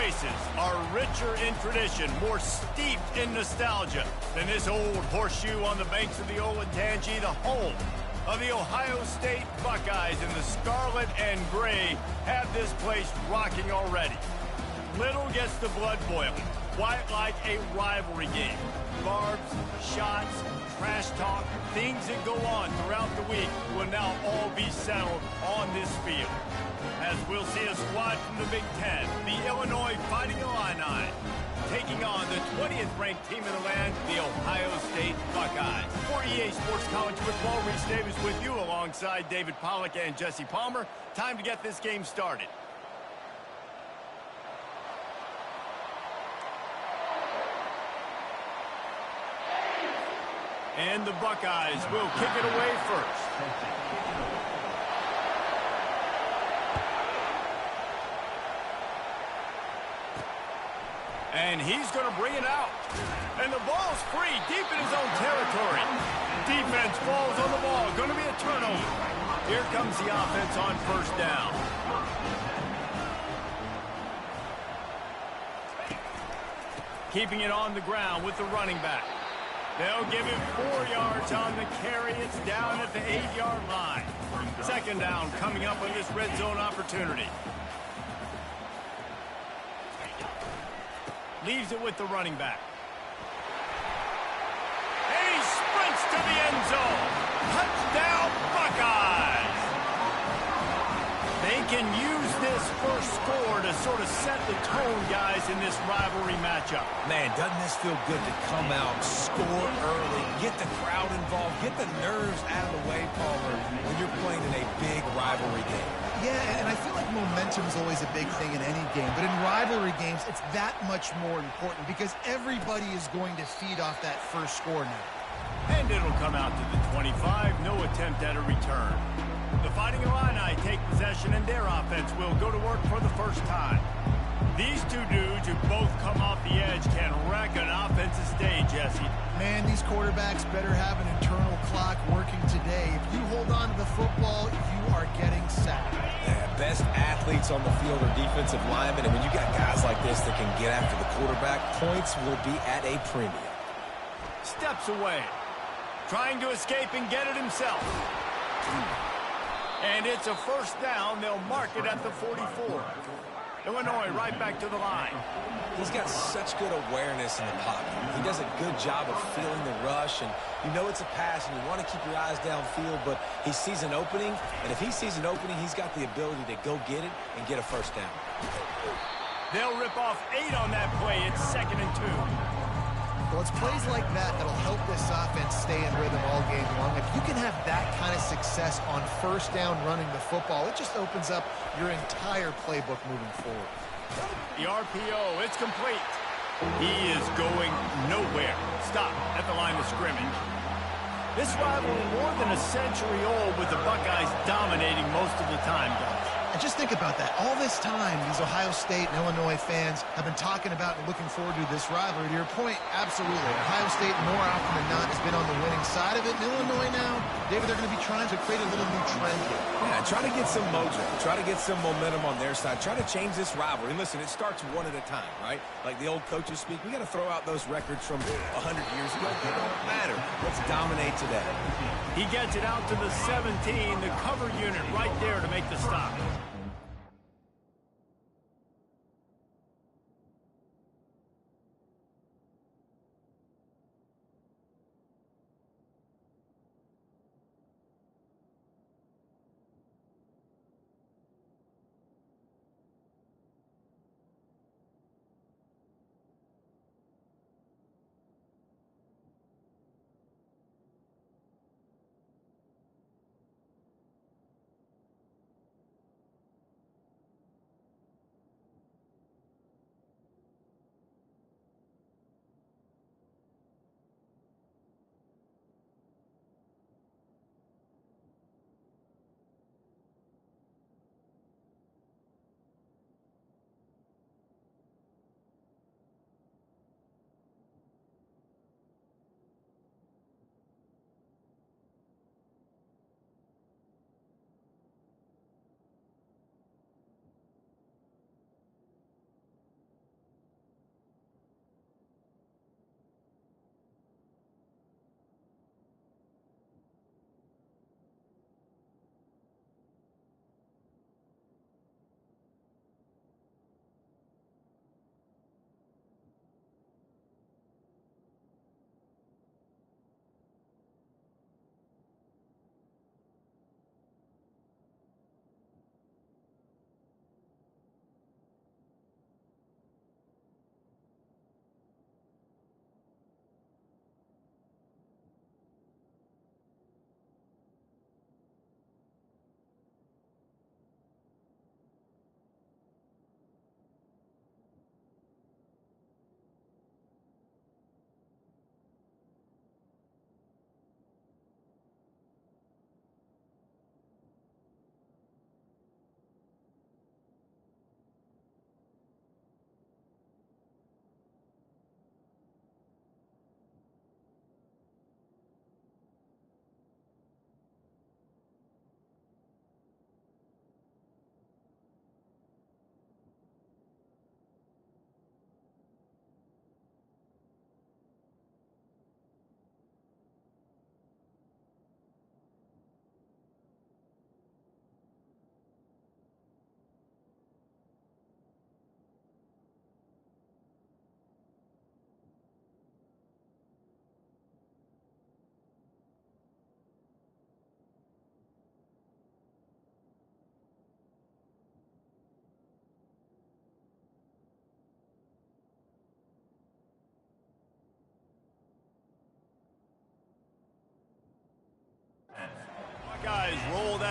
places are richer in tradition, more steeped in nostalgia than this old horseshoe on the banks of the Olentangy, the home of the Ohio State Buckeyes, and the scarlet and gray have this place rocking already. Little gets the blood boiling, quite like a rivalry game. Barbs, shots, trash talk, things that go on throughout the week will now all be settled on this field. As we'll see a squad from the Big Ten, the Illinois Fighting Illini, taking on the 20th ranked team in the land, the Ohio State Buckeyes. For EA Sports College Football, Reese Davis with you alongside David Pollack and Jesse Palmer. Time to get this game started. And the Buckeyes will kick it away first. And he's going to bring it out. And the ball's free deep in his own territory. Defense falls on the ball. Going to be a turnover. Here comes the offense on first down. Keeping it on the ground with the running back. They'll give him 4 yards on the carry. It's down at the 8-yard line. Second down coming up on this red zone opportunity. Leaves it with the running back. And he sprints to the end zone. Touchdown, Buckeyes! They can use this first score to sort of set the tone, guys, in this rivalry matchup. Man, doesn't this feel good to come out, score early, get the crowd involved, get the nerves out of the way, Palmer, when you're playing in a big rivalry game. Yeah, and I feel like momentum is always a big thing in any game, but in rivalry games, it's that much more important because everybody is going to feed off that first score now. And it'll come out to the 25, no attempt at a return. The Fighting Illini take possession, and their offense will go to work for the first time. These two dudes who both come off the edge can wreck an offensive day, Jesse. Man, these quarterbacks better have an internal clock working today. If you hold on to the football, you are getting sacked. Yeah, best athletes on the field are defensive linemen, and when you got guys like this that can get after the quarterback, points will be at a premium. Steps away. Trying to escape and get it himself. And it's a first down. They'll mark it at the 44. Illinois right back to the line. He's got such good awareness in the pocket. He does a good job of feeling the rush, and you know it's a pass, and you want to keep your eyes downfield, but he sees an opening, and if he sees an opening, he's got the ability to go get it and get a first down. They'll rip off 8 on that play. It's 2nd and 2. Well, it's plays like that that'll help this offense stay in rhythm all game long. If you can have that kind of success on first down running the football, it just opens up your entire playbook moving forward. The RPO, it's complete. He is going nowhere. Stop at the line of scrimmage. This rivalry more than a century old, with the Buckeyes dominating most of the time, guys. And just think about that. All this time, these Ohio State and Illinois fans have been talking about and looking forward to this rivalry. To your point, absolutely. Ohio State, more often than not, has been on the winning side of it. In Illinois now, David, they're going to be trying to create a little new trend here. Yeah, try to get some mojo. Try to get some momentum on their side. Try to change this rivalry. And listen, it starts one at a time, right? Like the old coaches speak, we got to throw out those records from 100 years ago. It don't matter. Let's dominate today. He gets it out to the 17, the cover unit right there to make the stop.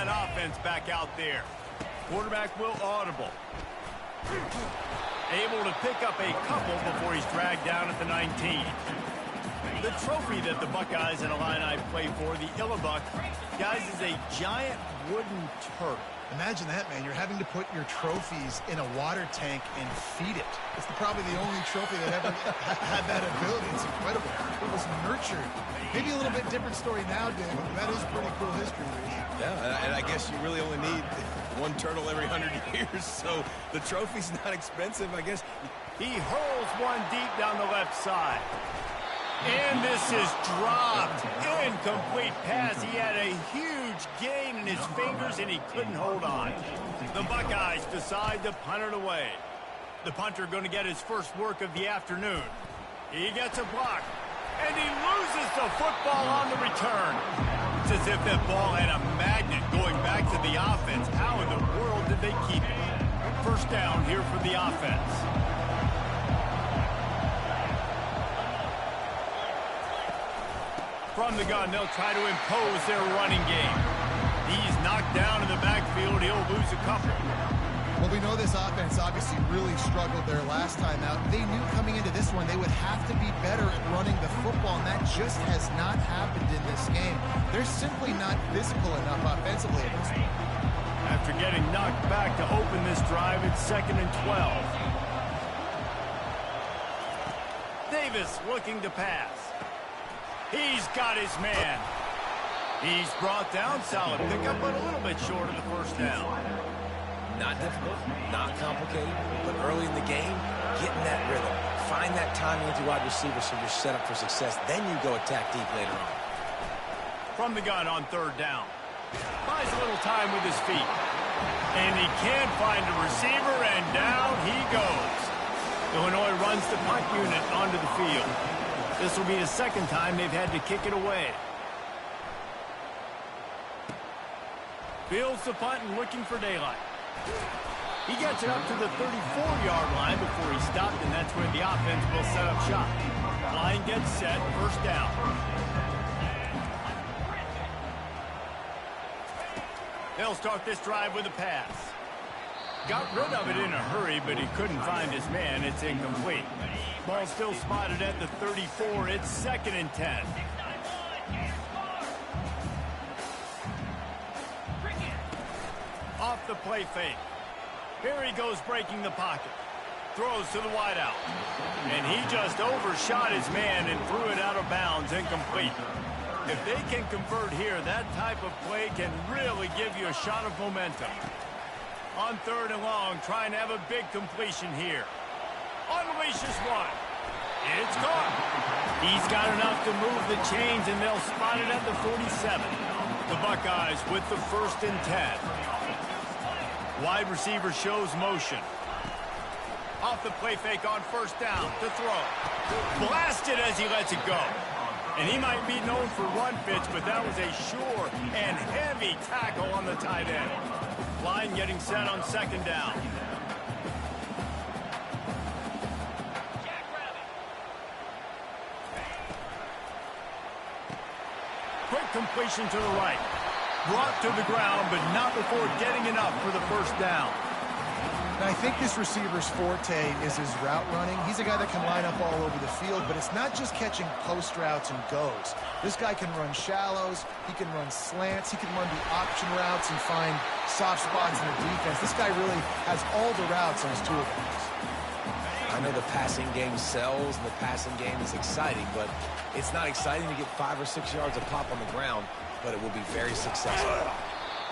that offense back out there. Quarterback will audible. Able to pick up a couple before he's dragged down at the 19. The trophy that the Buckeyes and Illini play for, the Illibuck, guys, is a giant wooden turtle. Imagine that, man. You're having to put your trophies in a water tank and feed it. It's probably the only trophy that ever had that ability. It's incredible. It was nurtured. Maybe a little bit different story now, David, but that is pretty cool history, Reese. Yeah, and I guess you really only need one turtle every 100 years, so the trophy's not expensive, I guess. He hurls one deep down the left side. And this is dropped. Incomplete pass. He had a huge gain in his fingers, and he couldn't hold on. The Buckeyes decide to punt it away. The punter going to get his first work of the afternoon. He gets a block, and he loses the football on the return. It's as if that ball had a magnet going back to the offense. How in the world did they keep it? First down here for the offense. From the gun, they'll try to impose their running game. He's knocked down in the backfield. He'll lose a couple. Well, we know this offense obviously really struggled their last time out. They knew coming into this one they would have to be better at running the football, and that just has not happened in this game. They're simply not physical enough offensively at this point. After getting knocked back to open this drive, it's 2nd and 12. Davis looking to pass. He's got his man. He's brought down. Solid pickup, but a little bit short of the first down. Not difficult, not complicated, but early in the game, getting that rhythm. Find that timing with your wide receiver so you're set up for success. Then you go attack deep later on. From the gun on 3rd down. Buys a little time with his feet. And he can't find a receiver, and down he goes. Illinois runs the punt unit onto the field. This will be the second time they've had to kick it away. Fields the punt and looking for daylight. He gets it up to the 34-yard line before he stopped, and that's where the offense will set up shop. Line gets set, first down. They'll start this drive with a pass. Got rid of it in a hurry, but he couldn't find his man. It's incomplete. Ball still spotted at the 34. It's 2nd and 10. Off the play fake. Here he goes breaking the pocket. Throws to the wideout. And he just overshot his man and threw it out of bounds, incomplete. If they can convert here, that type of play can really give you a shot of momentum. On 3rd and long, trying to have a big completion here. Unleashes one. It's gone. He's got enough to move the chains, and they'll spot it at the 47. The Buckeyes with the 1st and 10. Wide receiver shows motion. Off the play fake on 1st down to throw. Blasted as he lets it go. And he might be known for run fits, but that was a sure and heavy tackle on the tight end. Line getting set on 2nd down. Quick completion to the right. Brought to the ground, but not before getting enough for the first down. And I think this receiver's forte is his route running. He's a guy that can line up all over the field, but it's not just catching post routes and goes. This guy can run shallows, he can run slants, he can run the option routes and find soft spots in the defense. This guy really has all the routes on his toolbox. I know the passing game sells and the passing game is exciting, but it's not exciting to get 5 or 6 yards of pop on the ground, but it will be very successful.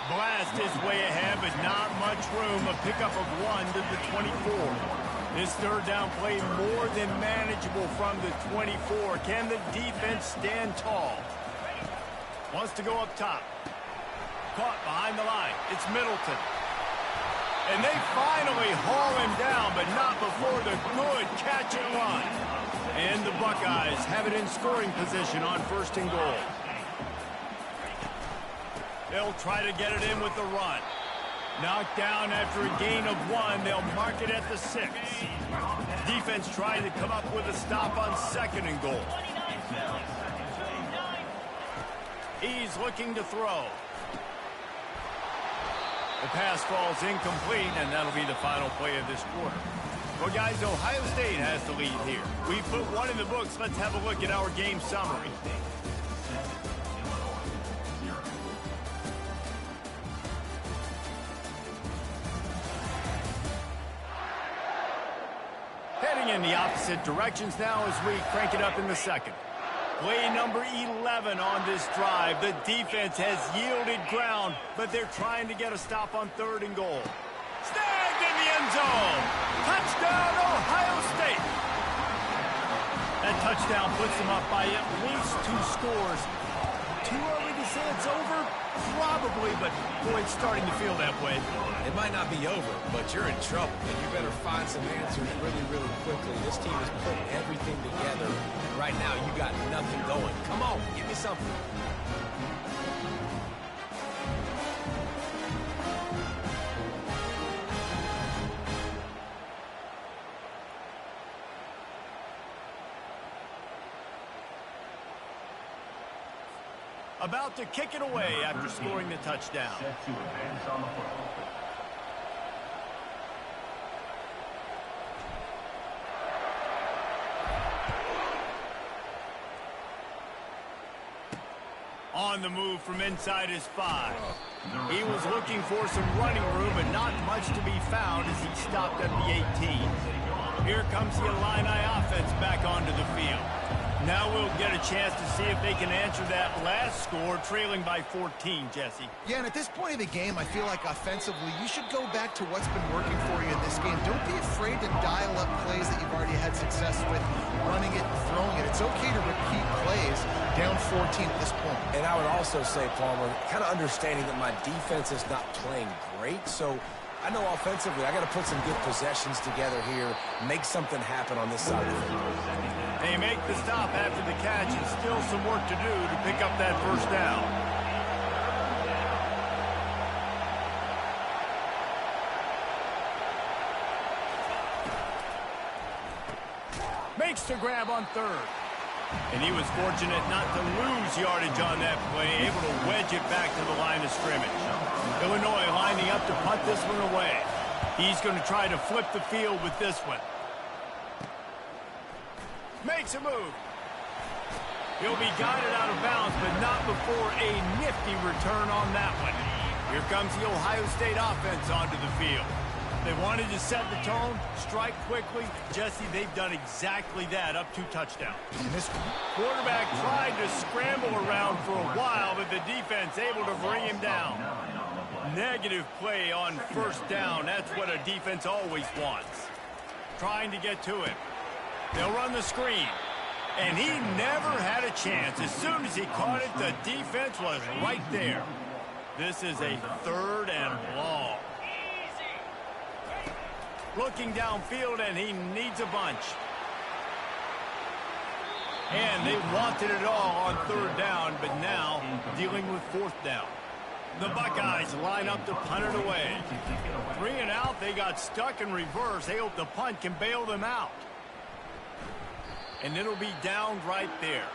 Blast his way ahead, but not much room. A pickup of 1 to the 24. This 3rd down play more than manageable from the 24. Can the defense stand tall? Wants to go up top. Caught behind the line. It's Middleton. And they finally haul him down, but not before the good catch and run. And the Buckeyes have it in scoring position on 1st and goal. They'll try to get it in with the run. Knocked down after a gain of 1. They'll mark it at the 6. Defense trying to come up with a stop on 2nd and goal. He's looking to throw. The pass falls incomplete, and that'll be the final play of this quarter. Well, guys, Ohio State has the lead here. We put one in the books. Let's have a look at our game summary. Heading in the opposite directions now as we crank it up in the second. Play number 11 on this drive. The defense has yielded ground, but they're trying to get a stop on 3rd and goal. Snagged in the end zone. Touchdown, Ohio State. That touchdown puts them up by at least 2 scores. Too early to say it's over? Probably, but boy, it's starting to feel that way. It might not be over, but you're in trouble, and you better find some answers really, really quickly. This team is putting everything together, and right now you got nothing going. Come on, give me something. About to kick it away after scoring the touchdown. On the move from inside his 5. He was looking for some running room, but not much to be found as he stopped at the 18. Here comes the Illini offense back onto the field. Now we'll get a chance to see if they can answer that last score, trailing by 14, Jesse. Yeah, and at this point of the game, I feel like offensively, you should go back to what's been working for you in this game. Don't be afraid to dial up plays that you've already had success with, running it and throwing it. It's okay to repeat plays down 14 at this point. And I would also say, Palmer, kind of understanding that my defense is not playing great, so I know offensively I got to put some good possessions together here, make something happen on this side of the field. They make the stop after the catch, and still some work to do to pick up that first down. Makes the grab on 3rd. And he was fortunate not to lose yardage on that play, able to wedge it back to the line of scrimmage. Illinois lining up to punt this one away. He's going to try to flip the field with this one. Makes a move. He'll be guided out of bounds, but not before a nifty return on that one. Here comes the Ohio State offense onto the field. They wanted to set the tone, strike quickly. Jesse, they've done exactly that, up 2 touchdowns. This quarterback tried to scramble around for a while, but the defense able to bring him down. Negative play on 1st down. That's what a defense always wants. Trying to get to him. They'll run the screen. And he never had a chance. As soon as he caught it, the defense was right there. This is a 3rd and long. Looking downfield, and he needs a bunch. And they wanted it all on 3rd down, but now dealing with 4th down. The Buckeyes line up to punt it away. 3 and out, they got stuck in reverse. They hope the punt can bail them out. And it'll be down right there.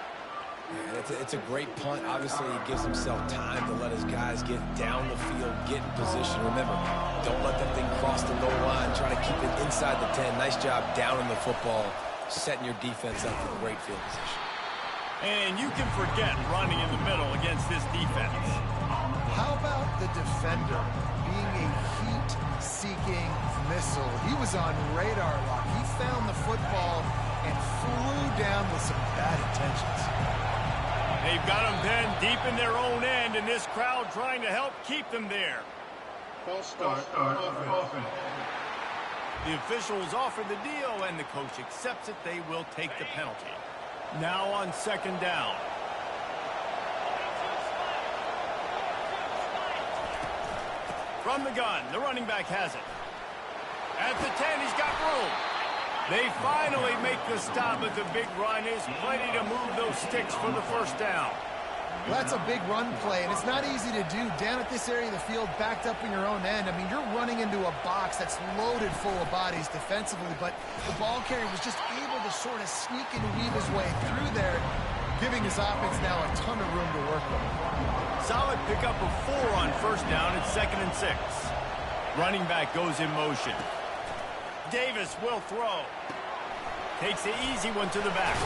Yeah, it's a great punt. Obviously, he gives himself time to let his guys get down the field, get in position. Remember, don't let that thing cross the goal line. Try to keep it inside the 10. Nice job down in the football, setting your defense up for great field position. And you can forget running in the middle against this defense. How about the defender being a heat-seeking missile? He was on radar lock. He found the football and flew down with some bad intentions. They've got them then deep in their own end, and this crowd trying to help keep them there. False start offense. The officials offer the deal, and the coach accepts it. They will take the penalty. Now on 2nd down. From the gun, the running back has it. At the 10, he's got room. They finally make the stop, but the big run is plenty to move those sticks for the 1st down. Well, that's a big run play, and it's not easy to do down at this area of the field, backed up in your own end. I mean, you're running into a box that's loaded full of bodies defensively, but the ball carrier was just able to sort of sneak and weave his way through there. giving his offense now a ton of room to work with. Solid pickup of 4 on first down. It's 2nd and 6. Running back goes in motion. Davis will throw. Takes the easy one to the back.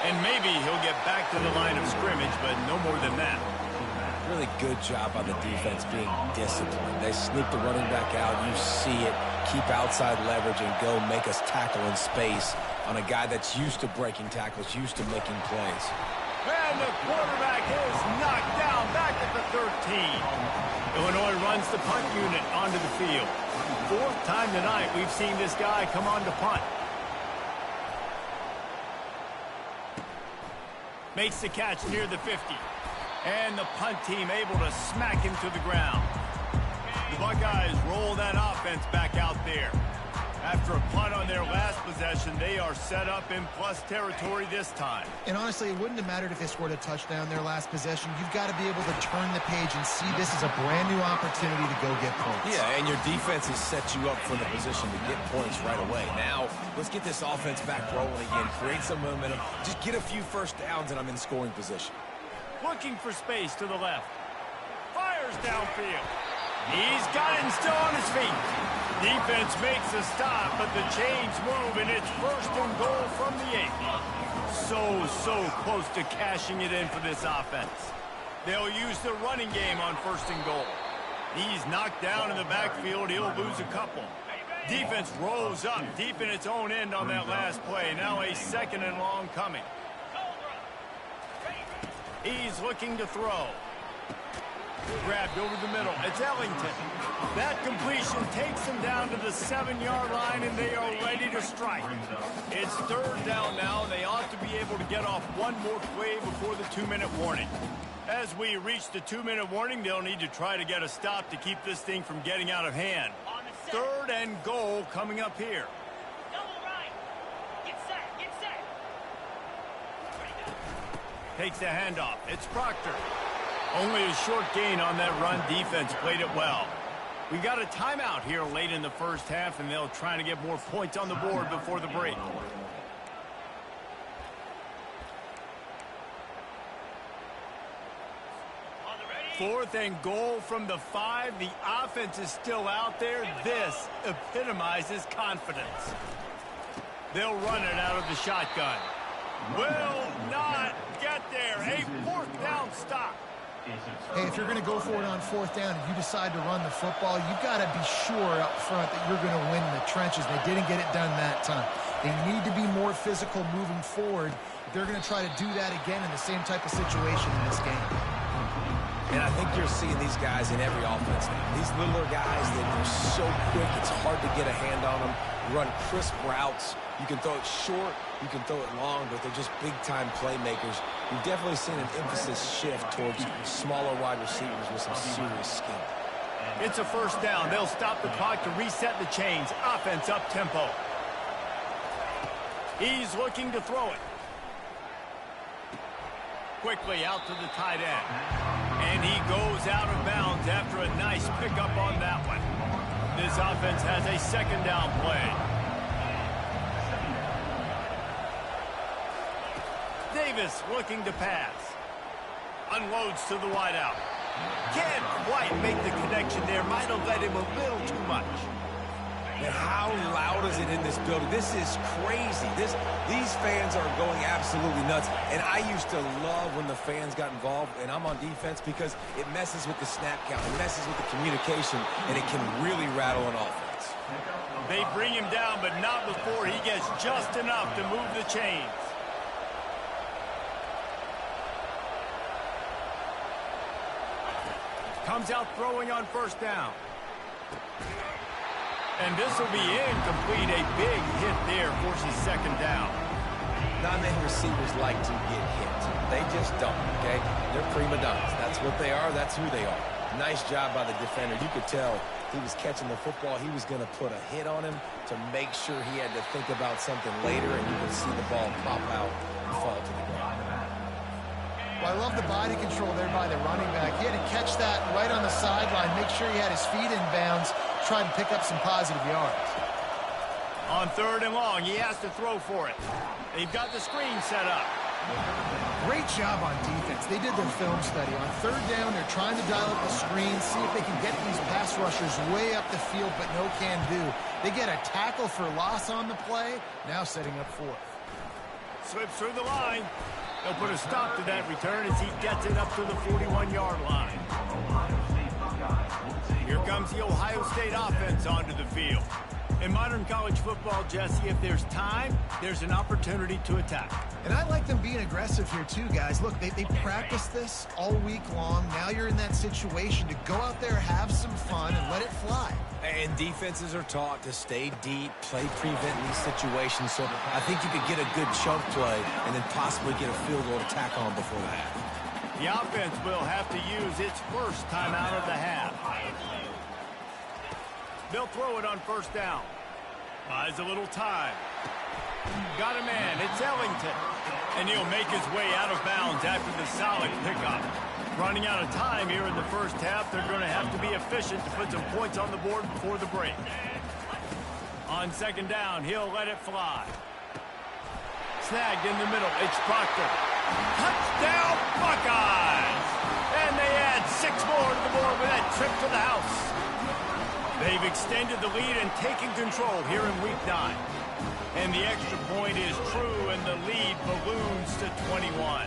And maybe he'll get back to the line of scrimmage, but no more than that. Really good job on the defense being disciplined. They sneak the running back out. You see it. Keep outside leverage and go make us tackle in space on a guy that's used to breaking tackles, used to making plays. And the quarterback is knocked down back at the 13. Illinois runs the punt unit onto the field. 4th time tonight we've seen this guy come on to punt. Makes the catch near the 50. And the punt team able to smack him to the ground. The Buckeyes roll that offense back out there. After a punt on their last possession, they are set up in plus territory this time. And honestly, it wouldn't have mattered if they scored a touchdown their last possession. You've got to be able to turn the page and see this is a brand new opportunity to go get points. Yeah, and your defense has set you up for the position to get points right away. Now, let's get this offense back rolling again, create some momentum, just get a few first downs, and I'm in scoring position. Looking for space to the left. Fires downfield. He's got it and still on his feet. Defense makes a stop, but the chains move, and it's 1st and goal from the 8. So close to cashing it in for this offense. They'll use the running game on 1st and goal. He's knocked down in the backfield. He'll lose a couple. Defense rolls up deep in its own end on that last play. Now a 2nd and long coming. He's looking to throw. Grabbed over the middle. It's Ellington. That completion takes them down to the 7-yard line, and they are ready to strike. It's 3rd down now, and they ought to be able to get off one more play before the 2-minute warning. As we reach the 2-minute warning, they'll need to try to get a stop to keep this thing from getting out of hand. 3rd and goal coming up here. Takes the handoff. It's Proctor. Only a short gain on that run. Defense played it well. We got a timeout here late in the first half, and they'll try to get more points on the board before the break. Fourth and goal from the 5. The offense is still out there. This epitomizes confidence. They'll run it out of the shotgun. Will not get there. A 4th down stop. Hey, if you're going to go for it on 4th down and you decide to run the football, you've got to be sure up front that you're going to win in the trenches. They didn't get it done that time. They need to be more physical moving forward. They're going to try to do that again in the same type of situation in this game. And I think you're seeing these guys in every offense now. These littler guys that are so quick, it's hard to get a hand on them. Run crisp routes. You can throw it short, you can throw it long, but they're just big-time playmakers. We've definitely seen an emphasis shift towards smaller wide receivers with some serious skill. It's a 1st down. They'll stop the clock to reset the chains. Offense up-tempo. He's looking to throw it. Quickly out to the tight end. And he goes out of bounds after a nice pickup on that one. This offense has a 2nd down play. Davis looking to pass. Unloads to the wideout. Can't quite make the connection there. Might have led him a little too much. And how loud is it in this building? This is crazy. These fans are going absolutely nuts. And I used to love when the fans got involved, and I'm on defense, because it messes with the snap count. It messes with the communication, and it can really rattle an offense. They bring him down, but not before he gets just enough to move the chains. Comes out throwing on 1st down. And this will be incomplete. A big hit there forces 2nd down. Not many receivers like to get hit. They just don't, okay? They're prima donnas. That's what they are. That's who they are. Nice job by the defender. You could tell he was catching the football. He was going to put a hit on him to make sure he had to think about something later, and you can see the ball pop out and fall to the ground. Well, I love the body control there by the running back. He had to catch that right on the sideline, make sure he had his feet in bounds, try to pick up some positive yards. On 3rd and long, he has to throw for it. They've got the screen set up. Great job on defense. They did their film study. On third down, they're trying to dial up the screen, see if they can get these pass rushers way up the field, but no can do. They get a tackle for loss on the play, now setting up fourth. Slips through the line. They'll put a stop to that return as he gets it up to the 41-yard line. Here comes the Ohio State offense onto the field. In modern college football, Jesse, if there's time, there's an opportunity to attack. And I like them being aggressive here too, guys. Look, they practice this all week long. Now you're in that situation to go out there, have some fun, and let it fly. And defenses are taught to stay deep, play prevent in these situations. So I think you could get a good chunk play and then possibly get a field goal to tack on before the half. The offense will have to use its first timeout of the half. They'll throw it on first down. Buys a little time. Got a man. It's Ellington. And he'll make his way out of bounds after the solid pickup. Running out of time here in the first half. They're going to have to be efficient to put some points on the board before the break. On second down, he'll let it fly. Snagged in the middle. It's Proctor. Touchdown, Buckeyes! And they add 6 more to the board with that trip to the house. They've extended the lead and taken control here in Week 9. And the extra point is true, and the lead balloons to 21.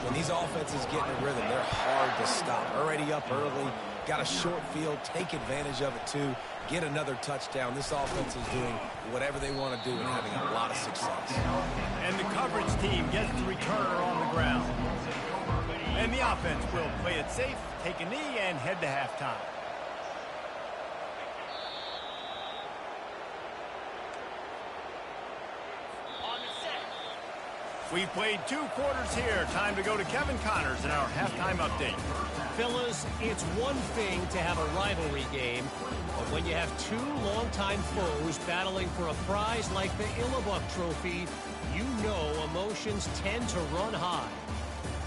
When these offenses get in a rhythm, they're hard to stop. Already up early, got a short field, take advantage of it too, get another touchdown. This offense is doing whatever they want to do and having a lot of success. And the coverage team gets the returner on the ground. And the offense will play it safe, take a knee, and head to halftime. We've played 2 quarters here. Time to go to Kevin Connors in our halftime update. Fellas, it's one thing to have a rivalry game, but when you have 2 longtime foes battling for a prize like the Illabuck Trophy, you know emotions tend to run high.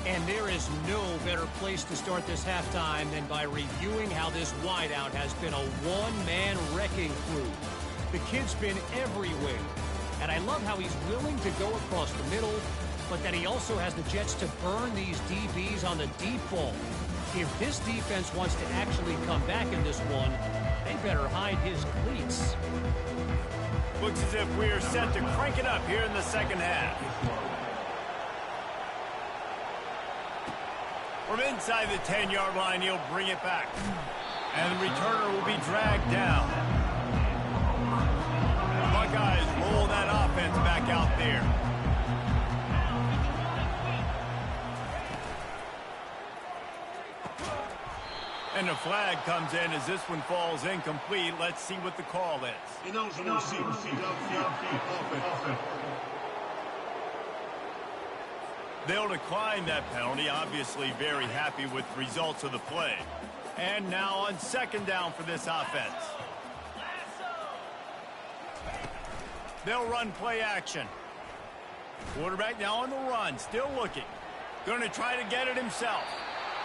And there is no better place to start this halftime than by reviewing how this wideout has been a one-man wrecking crew. The kid's been everywhere. And I love how he's willing to go across the middle, but that he also has the jets to burn these DBs on the deep ball. If this defense wants to actually come back in this one, they better hide his cleats. Looks as if we're set to crank it up here in the second half. From inside the 10-yard line, he'll bring it back. And the returner will be dragged down. Buckeyes roll that offense back out there. And the flag comes in as this one falls incomplete. Let's see what the call is. They'll decline that penalty. Obviously very happy with the results of the play. And now on second down for this offense. They'll run play action. Quarterback now on the run, still looking. Going to try to get it himself.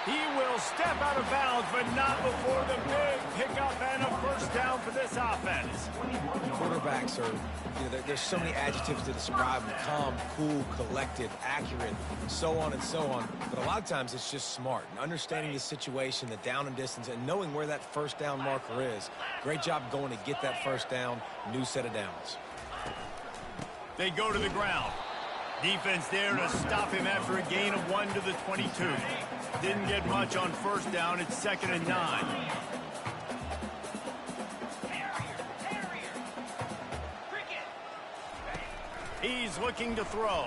He will step out of bounds, but not before the big pickup and a first down for this offense. Quarterbacks are, there's so many adjectives to describe them: calm, cool, collected, accurate, so on and so on. But a lot of times it's just smart and understanding the situation, the down and distance, and knowing where that first down marker is. Great job going to get that first down, new set of downs. They go to the ground. Defense there to stop him after a gain of 1 to the 22. Didn't get much on first down. It's 2nd and 9. He's looking to throw.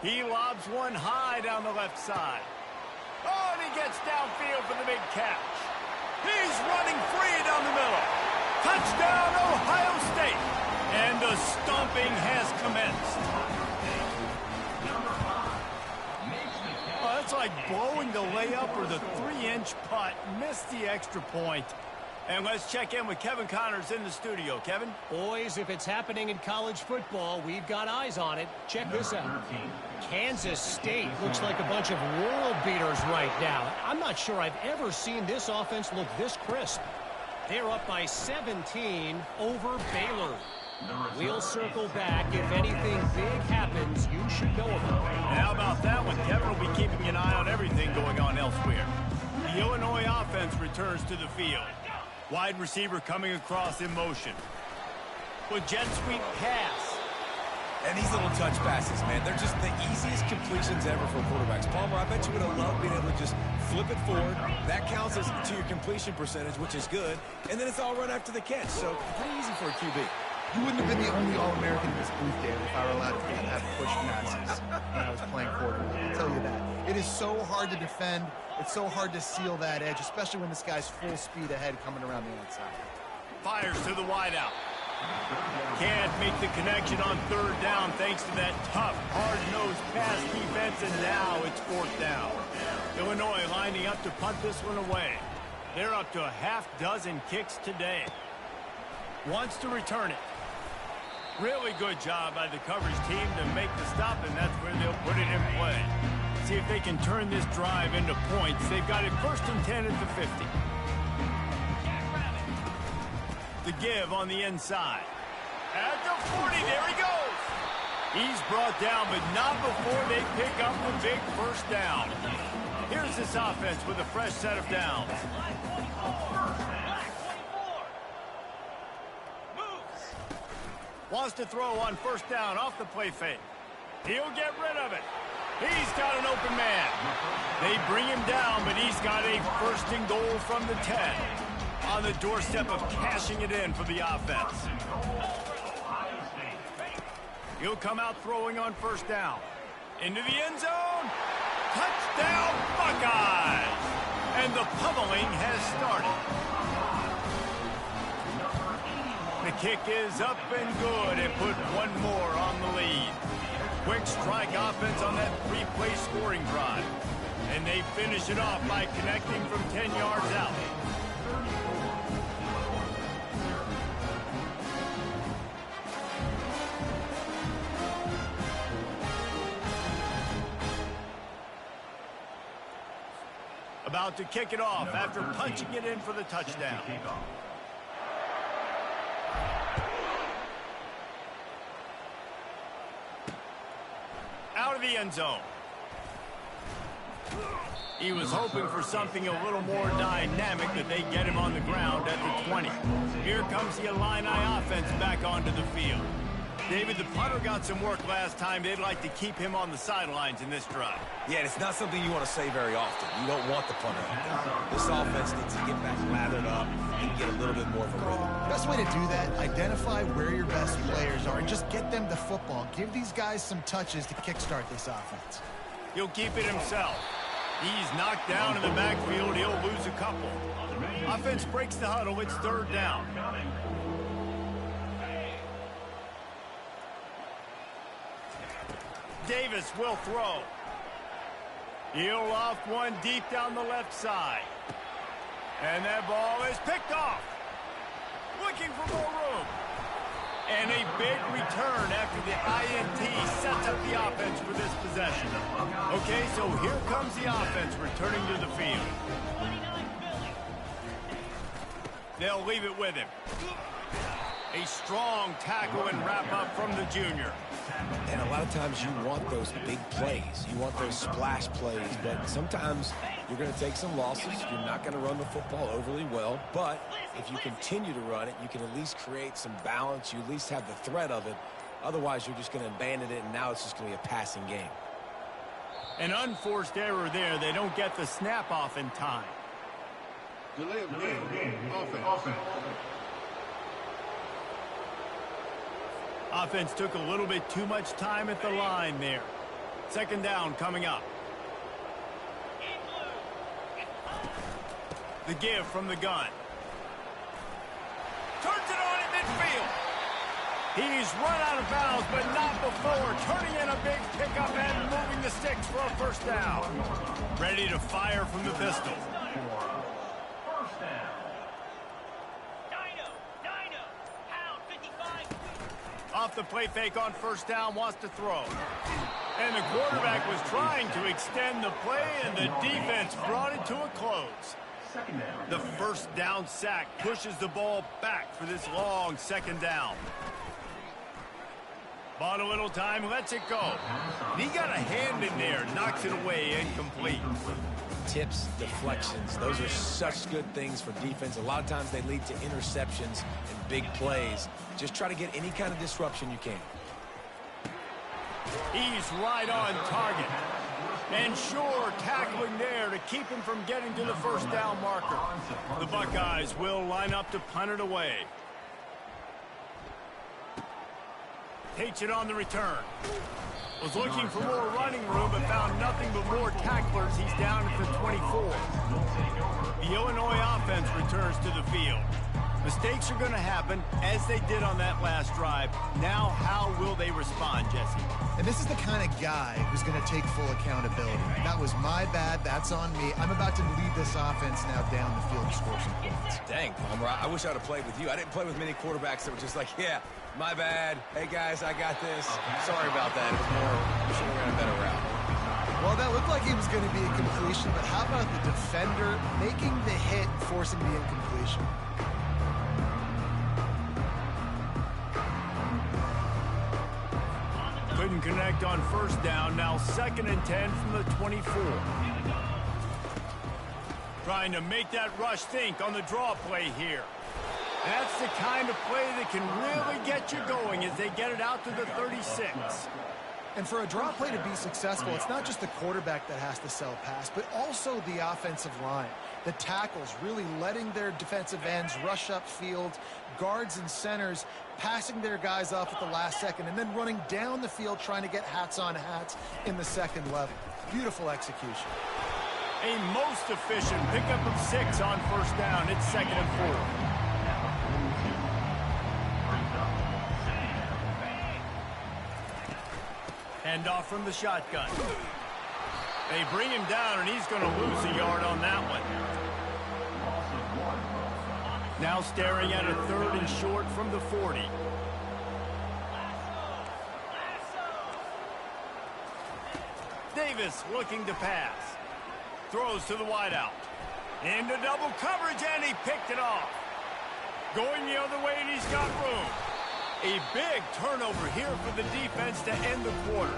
He lobs one high down the left side. Oh, and he gets downfield for the big catch. He's running free down the middle. Touchdown, Ohio State. And the stomping has commenced. Oh, that's like blowing the layup or the 3-inch putt. Missed the extra point. And let's check in with Kevin Connors in the studio. Kevin? Boys, if it's happening in college football, we've got eyes on it. Check this out. Kansas State looks like a bunch of world beaters right now. I'm not sure I've ever seen this offense look this crisp. They're up by 17 over Baylor. We'll circle back. If anything big happens, you should know about it. And how about that one? Kevin will be keeping an eye on everything going on elsewhere. The Illinois offense returns to the field. Wide receiver coming across in motion. With jet sweep pass. And these little touch passes, man, they're just the easiest completions ever for quarterbacks. Palmer, I bet you would have loved being able to just flip it forward. That counts as to your completion percentage, which is good. And then it's all run after the catch. So pretty easy for a QB. You wouldn't have been the only All-American in this booth, Dave, if I were allowed to have push passes when I was playing quarterback. I'll tell you that. It is so hard to defend. It's so hard to seal that edge, especially when this guy's full speed ahead coming around the outside. Fires to the wideout. Can't make the connection on third down thanks to that tough, hard-nosed pass defense, and now it's fourth down. Illinois lining up to punt this one away. They're up to a half dozen kicks today. Wants to return it. Really good job by the coverage team to make the stop, and that's where they'll put it in play. See if they can turn this drive into points. They've got it 1st and 10 at the 50. The give on the inside. At the 40, there he goes. He's brought down, but not before they pick up the big first down. Here's this offense with a fresh set of downs. Wants to throw on first down off the play fake. He'll get rid of it. He's got an open man. They bring him down, but he's got a 1st and goal from the 10. On the doorstep of cashing it in for the offense. He'll come out throwing on first down. Into the end zone. Touchdown, Buckeyes! And the pummeling has started. The kick is up and good and put one more on the lead. Quick strike offense on that 3-play scoring drive. And they finish it off by connecting from 10 yards out. About to kick it off after punching it in for the touchdown. Out of the end zone. He was hoping for something a little more dynamic, but they get him on the ground at the 20. Here comes the Illini offense back onto the field. David, the punter got some work last time. They'd like to keep him on the sidelines in this drive. Yeah, and it's not something you want to say very often. You don't want the punter out there. This offense needs to get back lathered up and get a little bit more of a rhythm. Best way to do that, identify where your best players are and just get them the football. Give these guys some touches to kickstart this offense. He'll keep it himself. He's knocked down in the backfield. He'll lose a couple. Offense breaks the huddle. It's third down. Davis will throw. He'll loft one deep down the left side. And that ball is picked off. Looking for more room. And a big return after the INT sets up the offense for this possession. Okay, so here comes the offense returning to the field. They'll leave it with him. A strong tackle and wrap up from the junior. And a lot of times you want those big plays. You want those splash plays. But sometimes you're going to take some losses. You're not going to run the football overly well. But if you continue to run it, you can at least create some balance. You at least have the threat of it. Otherwise, you're just going to abandon it, and now it's just going to be a passing game. An unforced error there. They don't get the snap off in time. Delay of game. Offense. Offense took a little bit too much time at the line there. Second down coming up. The give from the gun. Turns it on at midfield. He's run out of bounds, but not before. Turning in a big pickup and moving the sticks for a first down. Ready to fire from the pistol. Off the play fake on first down, wants to throw. And the quarterback was trying to extend the play, and the defense brought it to a close. The first down sack pushes the ball back for this long second down. Bought a little time, lets it go. And he got a hand in there, knocks it away, incomplete. Tips, deflections, those are such good things for defense. A lot of times they lead to interceptions and big plays. Just try to get any kind of disruption you can. He's right on target. And sure, tackling there to keep him from getting to the first down marker. The Buckeyes will line up to punt it away. Takes it on the return. Was looking for more running room, but found nothing but more tacklers. He's down at the 24. The Illinois offense returns to the field. Mistakes are going to happen, as they did on that last drive. Now, how will they respond, Jesse? And this is the kind of guy who's going to take full accountability. That was my bad. That's on me. I'm about to lead this offense now down the field to score some points. Dang, Palmer, I wish I would have played with you. I didn't play with many quarterbacks that were just like, yeah, my bad. Hey, guys, I got this. Sorry about that. It was more, we should have ran a better route. Well, that looked like he was going to be a completion, but how about the defender making the hit, forcing the incompletion? Couldn't connect on first down. Now 2nd and 10 from the 24. Trying to make that rush think on the draw play here. That's the kind of play that can really get you going as they get it out to the 36. And for a draw play to be successful, it's not just the quarterback that has to sell pass, but also the offensive line. The tackles really letting their defensive ends rush upfield, guards and centers passing their guys off at the last second, and then running down the field trying to get hats on hats in the second level. Beautiful execution. A most efficient pickup of 6 on first down. It's 2nd and 4. Hand off from the shotgun. They bring him down, and he's going to lose a yard on that one. Now staring at a 3rd and short from the 40. Davis looking to pass. Throws to the wideout. Into double coverage, and he picked it off. Going the other way, and he's got room. A big turnover here for the defense to end the quarter.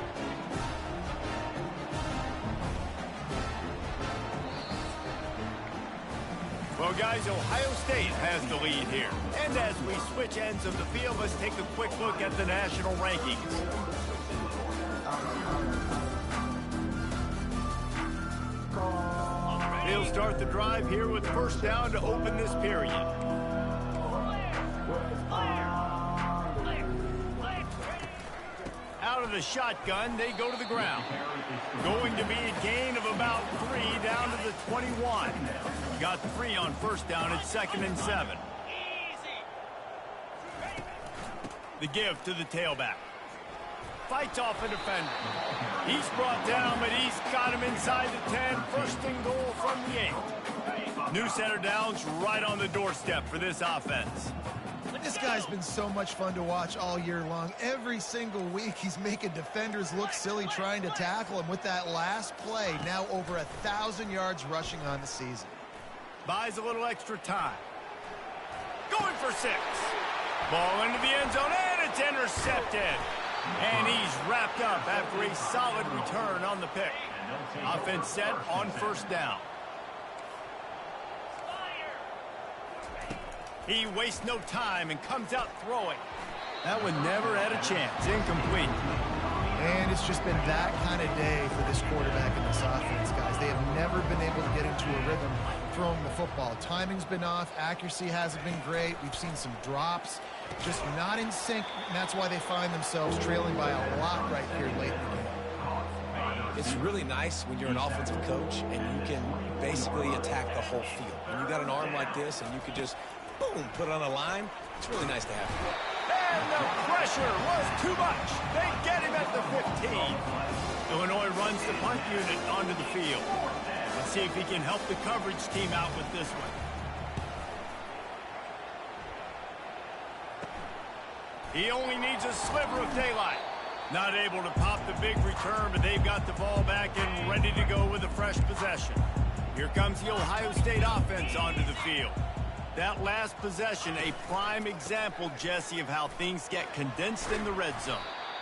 Well, guys, Ohio State has the lead here. And as we switch ends of the field, let's take a quick look at the national rankings. They'll start the drive here with first down to open this period. Out of the shotgun, they go to the ground. Going to be a gain of about 3 down to the 21. Got 3 on first down at 2nd and 7. The give to the tailback. Fights off a defender. He's brought down, but he's got him inside the 10. 1st and goal from the 8. New center downs right on the doorstep for this offense. This guy's been so much fun to watch all year long. Every single week, he's making defenders look silly trying to tackle him. With that last play, now over 1,000 yards rushing on the season. Buys a little extra time. Going for 6. Ball into the end zone, and it's intercepted. And he's wrapped up after a solid return on the pick. Offense set on first down. He wastes no time and comes out throwing. That one never had a chance. Incomplete. And it's just been that kind of day for this quarterback and this offense, guys. They have never been able to get into a rhythm throwing the football. Timing's been off. Accuracy hasn't been great. We've seen some drops. Just not in sync, and that's why they find themselves trailing by a lot right here late in the game. It's really nice when you're an offensive coach and you can basically attack the whole field. When you got an arm like this and you could just, boom, put it on a line, it's really nice to have. And the pressure was too much. They get him at the 15. Illinois runs the punt unit onto the field. Let's see if he can help the coverage team out with this one. He only needs a sliver of daylight. Not able to pop the big return, but they've got the ball back and ready to go with a fresh possession. Here comes the Ohio State offense onto the field. That last possession, a prime example, Jesse, of how things get condensed in the red zone.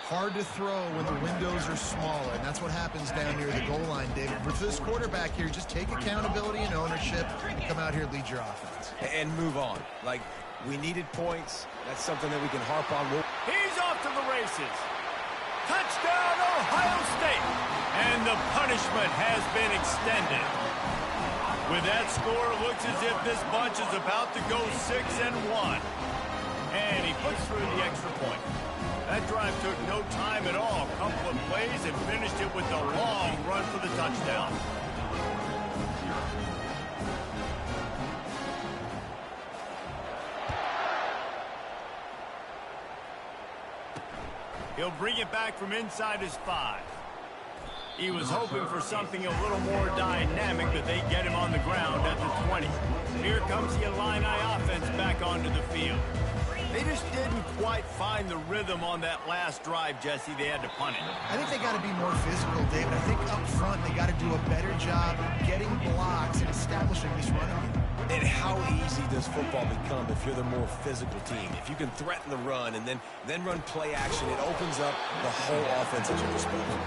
hard to throw when the windows are smaller, and that's what happens down near the goal line, David. For this quarterback here, just take accountability and ownership, come out here, lead your offense. And move on. Like, we needed points. That's something that we can harp on. He's off to the races. Touchdown, Ohio State. And the punishment has been extended. With that score, it looks as if this bunch is about to go 6-1. And he puts through the extra point. That drive took no time at all. A couple of plays and finished it with a long run for the touchdown. He'll bring it back from inside his 5. He was hoping for something a little more dynamic, but they get him on the ground at the 20. Here comes the Illini offense back onto the field. They just didn't quite find the rhythm on that last drive, Jesse. They had to punt it. I think they got to be more physical, David. I think up front they got to do a better job getting blocks and establishing this running game. And how easy does football become if you're the more physical team? If you can threaten the run and then run play action, it opens up the whole offense at your disposal.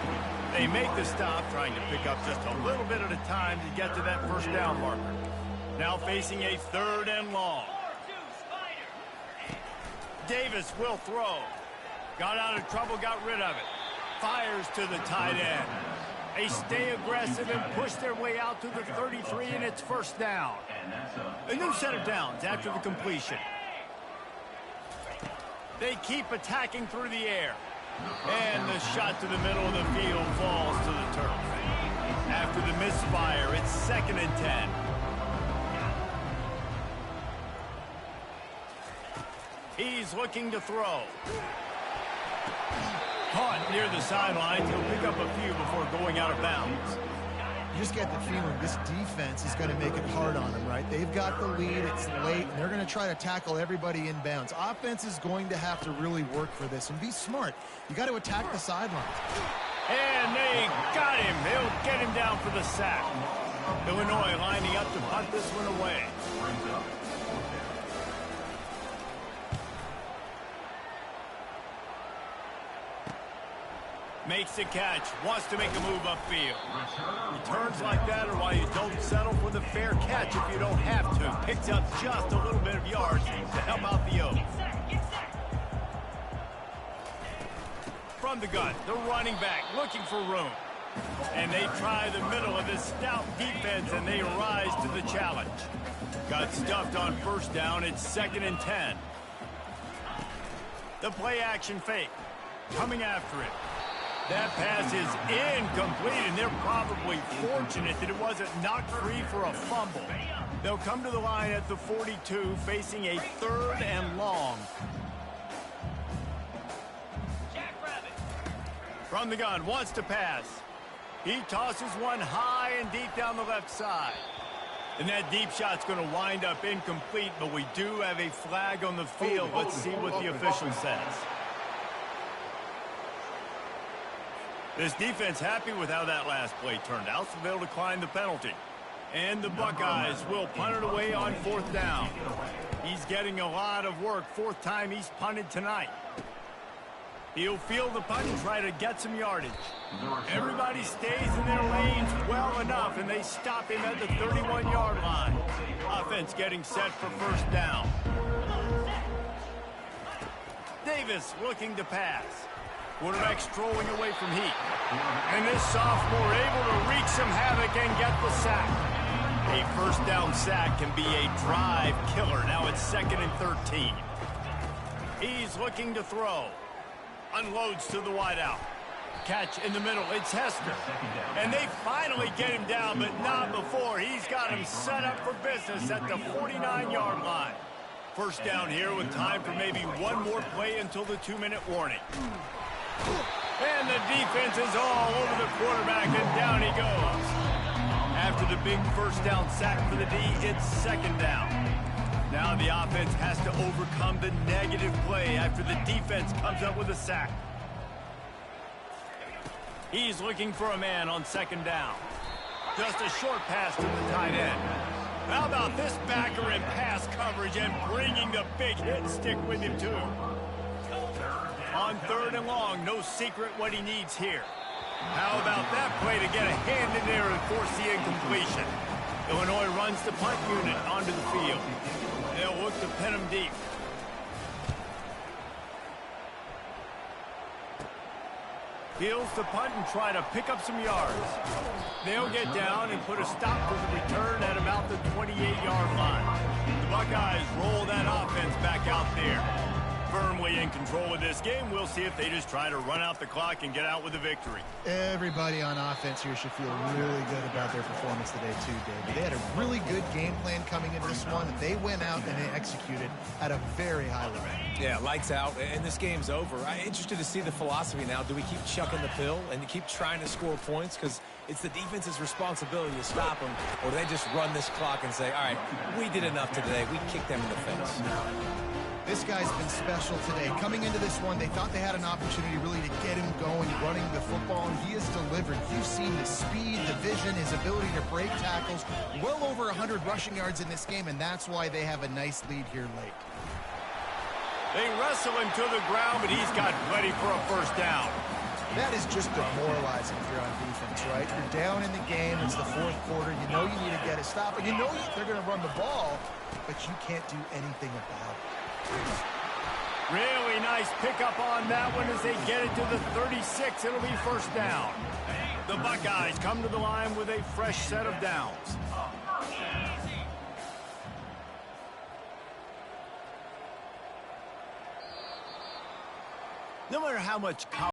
They make the stop, trying to pick up just a little bit at a time to get to that first down marker. Now facing a 3rd and long. Davis will throw. Got out of trouble, got rid of it. Fires to the tight end. They stay aggressive and push their way out to the 33, and it's first down. A new set of downs after the completion. They keep attacking through the air. And the shot to the middle of the field falls to the turf. After the misfire, it's 2nd and 10. He's looking to throw. Caught near the sidelines. He'll pick up a few before going out of bounds. You just get the feeling this defense is going to make it hard on them, right? They've got the lead. It's late, and they're going to try to tackle everybody in bounds. Offense is going to have to really work for this and be smart. You got to attack the sidelines. And they got him. They'll get him down for the sack. Illinois lining up to punt this one away. Makes the catch, wants to make a move upfield. Returns like that are why you don't settle for the fair catch if you don't have to. Picks up just a little bit of yards to help out the Oaks. From the gun, the running back looking for room. And they try the middle of this stout defense, and they rise to the challenge. Got stuffed on first down. It's 2nd and 10. The play action fake. Coming after it. That pass is incomplete, and they're probably fortunate that it wasn't knocked free for a fumble. They'll come to the line at the 42, facing a 3rd and long. From the gun, wants to pass. He tosses one high and deep down the left side. And that deep shot's going to wind up incomplete, but we do have a flag on the field. Let's see what the official says. This defense happy with how that last play turned out, so they'll decline the penalty. And the Buckeyes will punt it away on 4th down. He's getting a lot of work. 4th time he's punted tonight. He'll field the punt and try to get some yardage. Everybody stays in their lanes well enough, and they stop him at the 31-yard line. Offense getting set for first down. Davis looking to pass. Quarterback strolling away from heat. And this sophomore able to wreak some havoc and get the sack. A first down sack can be a drive killer. Now it's 2nd and 13. He's looking to throw. Unloads to the wideout. Catch in the middle. It's Hester. And they finally get him down, but not before. He's got him set up for business at the 49-yard line. First down here with time for maybe one more play until the 2-minute warning. And the defense is all over the quarterback, and down he goes. After the big first down sack for the D, it's 2nd down. Now the offense has to overcome the negative play after the defense comes up with a sack. He's looking for a man on 2nd down. Just a short pass to the tight end. How about this backer in pass coverage and bringing the big hit stick with him, too? On 3rd and long, no secret what he needs here. How about that play to get a hand in there and force the incompletion? Illinois runs the punt unit onto the field. They'll look to pin him deep. Heels to punt and try to pick up some yards. They'll get down and put a stop to the return at about the 28-yard line. The Buckeyes roll that offense back out there. Firmly in control of this game. We'll see if they just try to run out the clock and get out with a victory. Everybody on offense here should feel really good about their performance today too, David. They had a really good game plan coming into this one. They went out and they executed at a very high level. Yeah, lights out, and this game's over. I'm interested to see the philosophy now. Do we keep chucking the pill and keep trying to score points? Because it's the defense's responsibility to stop them, or do they just run this clock and say, all right, we did enough today. We kicked them in the face. This guy's been special today. Coming into this one, they thought they had an opportunity really to get him going, running the football, and he has delivered. You've seen his speed, the vision, his ability to break tackles. Well over 100 rushing yards in this game, and that's why they have a nice lead here late. They wrestle him to the ground, but he's got plenty for a first down. That is just demoralizing if you're on defense, right? You're down in the game. It's the 4th quarter. You know you need to get a stop, and you know they're going to run the ball, but you can't do anything about it. Really nice pickup on that one as they get it to the 36. It'll be first down. The Buckeyes come to the line with a fresh set of downs. No matter how much